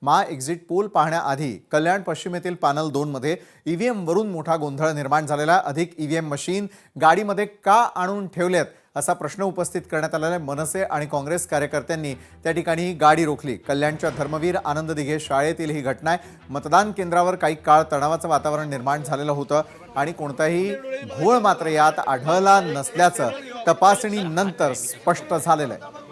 मा exit poll पाहण्याआधी कल्याण पश्चिमेतील panel 2 मध्ये ईव्हीएम वरून मोठा गोंधळ निर्माण झालेला। अधिक ईव्हीएम मशीन गाडीमध्ये का आणून ठेवलेत असा प्रश्न उपस्थित करण्यात आलेला। मनसे आणि काँग्रेस कार्यकर्त्यांनी त्या ठिकाणी गाडी रोखली। कल्याणच्या धर्मवीर आनंद दिघे शाळेतील ही घटना आहे। मतदान केंद्रावर काही काळ तणावाचं वातावरण निर्माण झालेलं होतं आणि कोणताही घोळ मात्र यात आढळला नसल्याचं तपासणीनंतर स्पष्ट झालेलं आहे।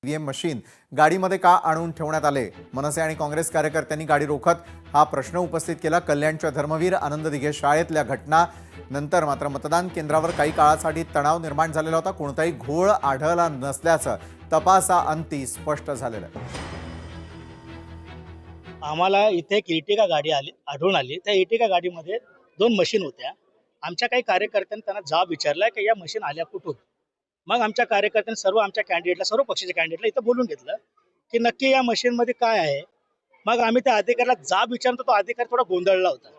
ईव्हीएम मशीन गाडीमध्ये का आणून ठेवण्यात आले? मनसे आणि काँग्रेस कार्यकर्त्यांनी गाडी रोखत हा प्रश्न उपस्थित केला। कल्याणच्या धर्मवीर आनंद दिघे शाळेतल्या घटना नंतर मात्र मतदान केंद्रावर काही काळासाठी तणाव निर्माण झालेला होता। कोणताही घोळ आढळला नसल्याचं तपासाअंती स्पष्ट झालेलं आहे। आम्हाला इथे एक इर्टिगा गाडी आढळून आली। त्या इर्टिगा गाडीमध्ये 2 मशीन होत्या। आमच्या काही कार्यकर्त्यांनी त्यांना जाब विचारला की या मशीन आल्या कुठून। मग आमच्या कार्यकर्त्यांनी सर्व आमच्या कॅन्डिडेटला, सर्व पक्षाच्या कॅन्डिडेटला इथं बोलून घेतलं की नक्की या मशीनमध्ये काय आहे। मग आम्ही त्या अधिकाऱ्याला जाब विचारतो, तो अधिकारी थोडा गोंधळला होता।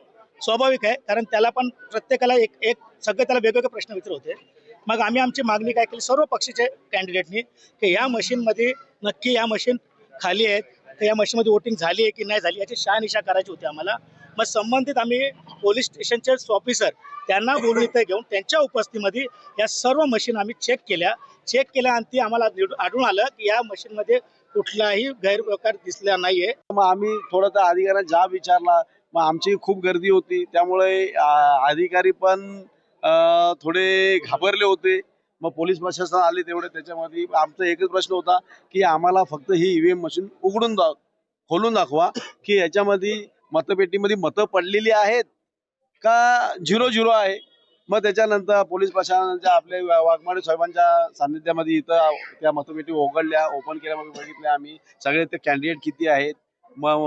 स्वाभाविक आहे, कारण त्याला पण प्रत्येकाला एक सगळे त्याला वेगवेगळे प्रश्न विचारत होते। मग आम्ही आमची मागणी काय केली सर्व पक्षाच्या कॅन्डिडेटनी की या मशीनमध्ये नक्की या मशीन खाली आहेत, तर या मशीनमध्ये वोटिंग झाली आहे की नाही झाली याची शहानिशा करायची होती आम्हाला। मग संबंधित आम्ही पोलीस स्टेशनचे ऑफिसर त्यांना बोलून इथे घेऊन त्यांच्या उपस्थितीमध्ये या सर्व मशीन आम्ही चेक केल्यानंतर आम्हाला आढळून आलं की या मशीनमध्ये कुठलाही गैरप्रकार दिसला नाहीये। मग आम्ही थोडं त्या अधिकाऱ्यांना जाब विचारला। मग आमची खूप गर्दी होती, त्यामुळे अधिकारी पण थोडे घाबरले होते। मग पोलीस प्रशासन आले तेवढे, त्याच्यामध्ये आमचा एकच प्रश्न होता की आम्हाला फक्त ही ईव्हीएम मशीन खोलून दाखवा की याच्यामध्ये मतपेटीमध्ये मतं पडलेली आहेत का 0-0 आहे। मग त्याच्यानंतर पोलीस प्रशासनाच्या आपले वाघमारे साहेबांच्या सान्निध्यामध्ये इथं त्या मतपेटी उघडल्या, ओपन केल्या। मग बघितल्या आम्ही सगळे ते कॅन्डिडेट किती आहेत। मग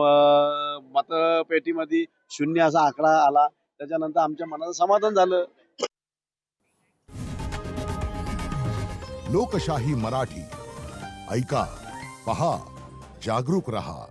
मतपेटीमध्ये 0 असा आकडा आला। त्याच्यानंतर आमच्या मनाचं समाधान झालं। लोकशाही मराठी ऐका, पहा, जागरूक रहा।